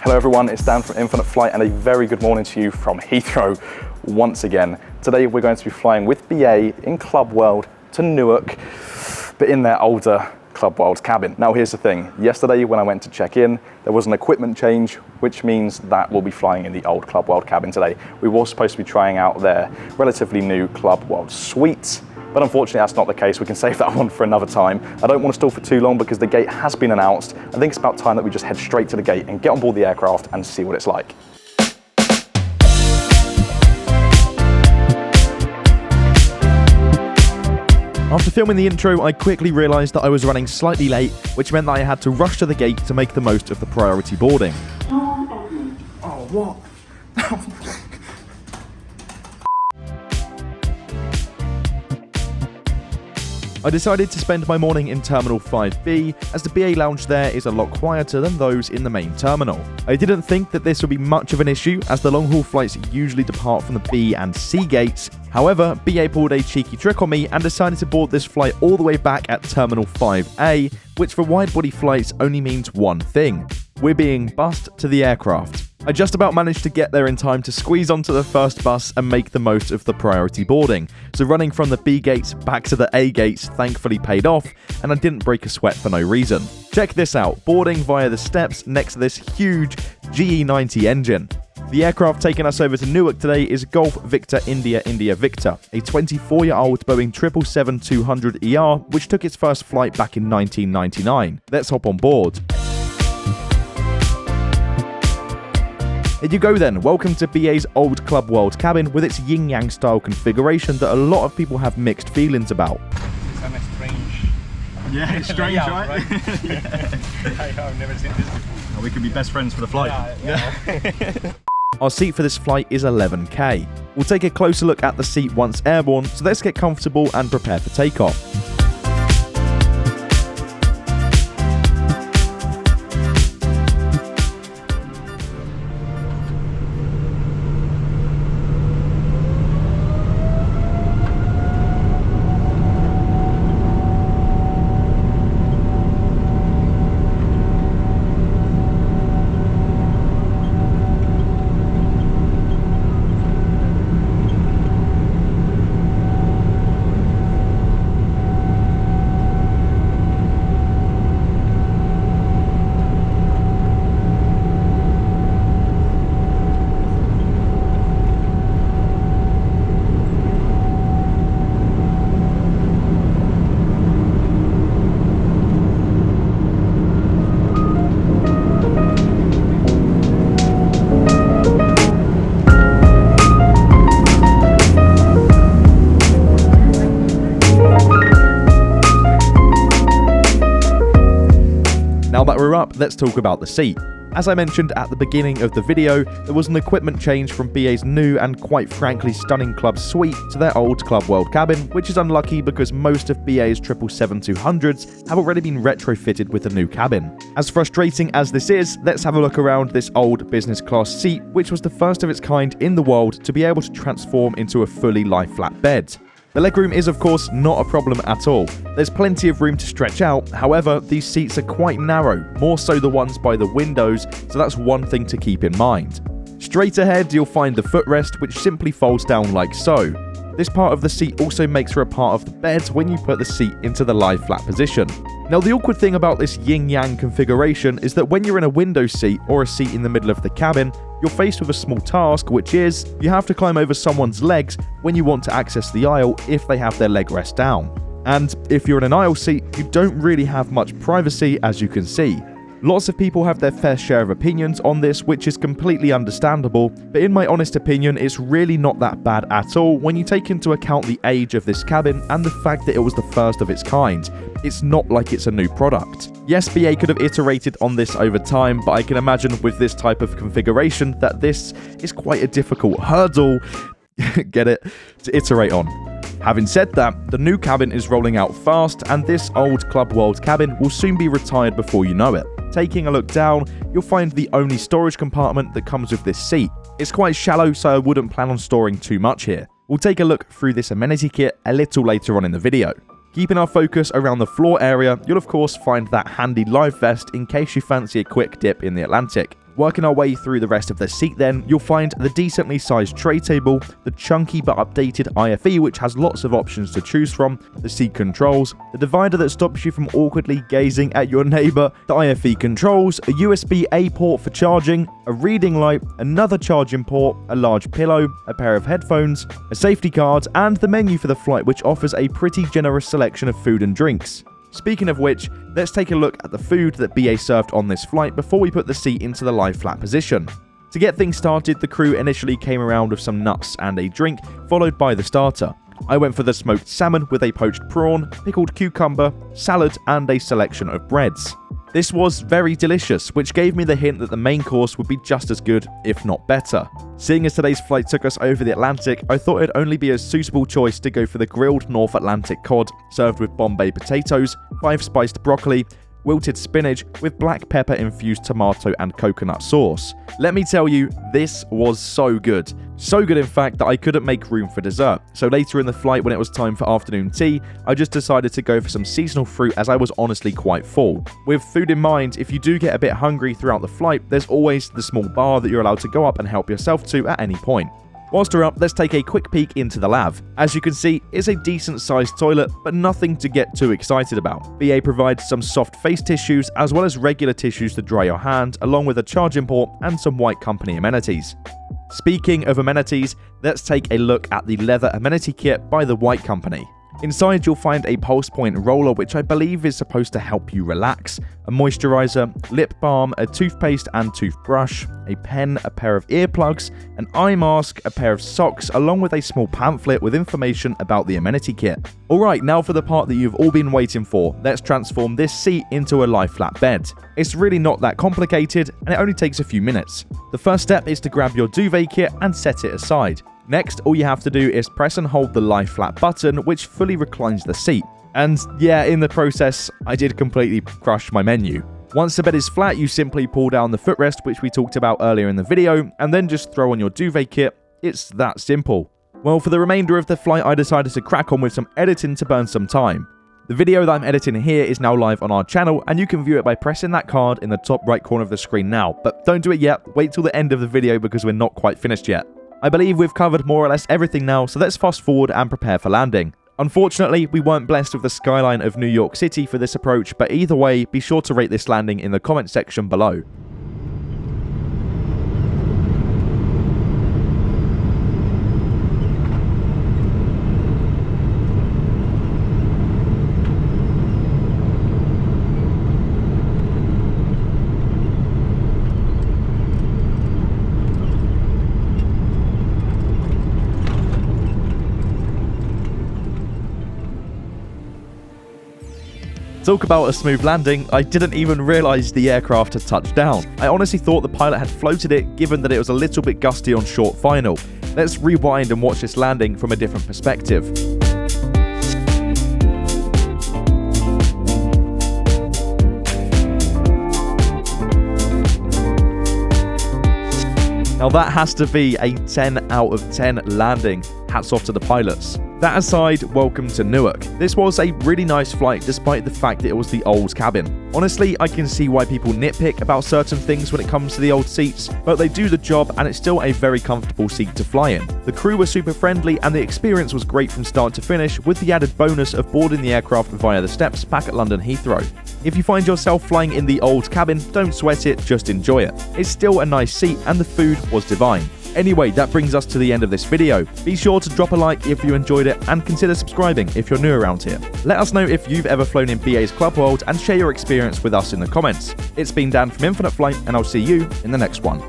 Hello everyone, it's Dan from Infinite Flight and a very good morning to you from Heathrow once again. Today we're going to be flying with BA in Club World to Newark, but in their older Club World cabin. Now here's the thing, yesterday when I went to check in, there was an equipment change, which means that we'll be flying in the old Club World cabin today. We were supposed to be trying out their relatively new Club World suite, but unfortunately that's not the case. We can save that one for another time. I don't want to stall for too long because the gate has been announced. I think it's about time that we just head straight to the gate and get on board the aircraft and see what it's like. After filming the intro, I quickly realised that I was running slightly late, which meant that I had to rush to the gate to make the most of the priority boarding. Oh, what? I decided to spend my morning in Terminal 5B, as the BA lounge there is a lot quieter than those in the main terminal. I didn't think that this would be much of an issue, as the long-haul flights usually depart from the B and C gates. However, BA pulled a cheeky trick on me and decided to board this flight all the way back at Terminal 5A, which for wide-body flights only means one thing: we're being bussed to the aircraft. I just about managed to get there in time to squeeze onto the first bus and make the most of the priority boarding. So running from the B gates back to the A gates thankfully paid off, and I didn't break a sweat for no reason. Check this out, boarding via the steps next to this huge GE90 engine. The aircraft taking us over to Newark today is Golf Victor India India Victor, a 24-year-old Boeing 777-200ER, which took its first flight back in 1999. Let's hop on board. Here you go then, welcome to BA's old Club World cabin with its yin-yang style configuration that a lot of people have mixed feelings about. It's kind of strange. Yeah, it's strange, right? I've never seen this before. We could be best friends for the flight. Yeah. Our seat for this flight is 11K. We'll take a closer look at the seat once airborne, so let's get comfortable and prepare for takeoff. Now that we're up, let's talk about the seat. As I mentioned at the beginning of the video, there was an equipment change from BA's new and quite frankly stunning Club Suite to their old Club World cabin, which is unlucky because most of BA's 777-200s have already been retrofitted with the new cabin. As frustrating as this is, let's have a look around this old business class seat, which was the first of its kind in the world to be able to transform into a fully lie-flat bed. The legroom is of course not a problem at all. There's plenty of room to stretch out, however these seats are quite narrow, more so the ones by the windows, so that's one thing to keep in mind. Straight ahead you'll find the footrest, which simply folds down like so. This part of the seat also makes for a part of the bed when you put the seat into the lie flat position. Now the awkward thing about this yin-yang configuration is that when you're in a window seat or a seat in the middle of the cabin, you're faced with a small task, which is you have to climb over someone's legs when you want to access the aisle if they have their leg rest down. And if you're in an aisle seat, you don't really have much privacy, as you can see. Lots of people have their fair share of opinions on this, which is completely understandable, but in my honest opinion, it's really not that bad at all when you take into account the age of this cabin and the fact that it was the first of its kind. It's not like it's a new product. Yes, BA could have iterated on this over time, but I can imagine with this type of configuration that this is quite a difficult hurdle, get it, to iterate on. Having said that, the new cabin is rolling out fast, and this old Club World cabin will soon be retired before you know it. Taking a look down, you'll find the only storage compartment that comes with this seat. It's quite shallow, so I wouldn't plan on storing too much here. We'll take a look through this amenity kit a little later on in the video. Keeping our focus around the floor area, you'll of course find that handy life vest in case you fancy a quick dip in the Atlantic. Working our way through the rest of the seat then, you'll find the decently sized tray table, the chunky but updated IFE which has lots of options to choose from, the seat controls, the divider that stops you from awkwardly gazing at your neighbour, the IFE controls, a USB-A port for charging, a reading light, another charging port, a large pillow, a pair of headphones, a safety card, and the menu for the flight which offers a pretty generous selection of food and drinks. Speaking of which, let's take a look at the food that BA served on this flight before we put the seat into the lie flat position. To get things started, the crew initially came around with some nuts and a drink, followed by the starter. I went for the smoked salmon with a poached prawn, pickled cucumber, salad, and a selection of breads. This was very delicious, which gave me the hint that the main course would be just as good, if not better. Seeing as today's flight took us over the Atlantic, I thought it'd only be a suitable choice to go for the grilled North Atlantic cod, served with Bombay potatoes, 5-spiced broccoli, wilted spinach with black pepper infused tomato and coconut sauce. Let me tell you, this was so good. So good in fact that I couldn't make room for dessert. So later in the flight when it was time for afternoon tea, I just decided to go for some seasonal fruit as I was honestly quite full. With food in mind, if you do get a bit hungry throughout the flight, there's always the small bar that you're allowed to go up and help yourself to at any point. Whilst we're up, let's take a quick peek into the lav. As you can see, it's a decent sized toilet, but nothing to get too excited about. BA provides some soft face tissues as well as regular tissues to dry your hand, along with a charging port and some white company amenities. Speaking of amenities, let's take a look at the leather amenity kit by the White Company. Inside you'll find a pulse point roller which I believe is supposed to help you relax, a moisturizer, lip balm, a toothpaste and toothbrush, a pen, a pair of earplugs, an eye mask, a pair of socks, along with a small pamphlet with information about the amenity kit. Alright, now for the part that you've all been waiting for, let's transform this seat into a lie flat bed. It's really not that complicated and it only takes a few minutes. The first step is to grab your duvet kit and set it aside. Next, all you have to do is press and hold the lie flat button, which fully reclines the seat. And yeah, in the process, I did completely crush my menu. Once the bed is flat, you simply pull down the footrest, which we talked about earlier in the video, and then just throw on your duvet kit. It's that simple. Well, for the remainder of the flight, I decided to crack on with some editing to burn some time. The video that I'm editing here is now live on our channel, and you can view it by pressing that card in the top right corner of the screen now. But don't do it yet, wait till the end of the video because we're not quite finished yet. I believe we've covered more or less everything now, so let's fast forward and prepare for landing. Unfortunately, we weren't blessed with the skyline of New York City for this approach, but either way, be sure to rate this landing in the comment section below. Talk about a smooth landing, I didn't even realise the aircraft had touched down. I honestly thought the pilot had floated it given that it was a little bit gusty on short final. Let's rewind and watch this landing from a different perspective. Now that has to be a 10 out of 10 landing. Hats off to the pilots. That aside, welcome to Newark. This was a really nice flight despite the fact that it was the old cabin. Honestly, I can see why people nitpick about certain things when it comes to the old seats, but they do the job and it's still a very comfortable seat to fly in. The crew were super friendly and the experience was great from start to finish, with the added bonus of boarding the aircraft via the steps back at London Heathrow. If you find yourself flying in the old cabin, don't sweat it, just enjoy it. It's still a nice seat and the food was divine. Anyway, that brings us to the end of this video. Be sure to drop a like if you enjoyed it and consider subscribing if you're new around here. Let us know if you've ever flown in BA's Club World and share your experience with us in the comments. It's been Dan from Infinite Flight and I'll see you in the next one.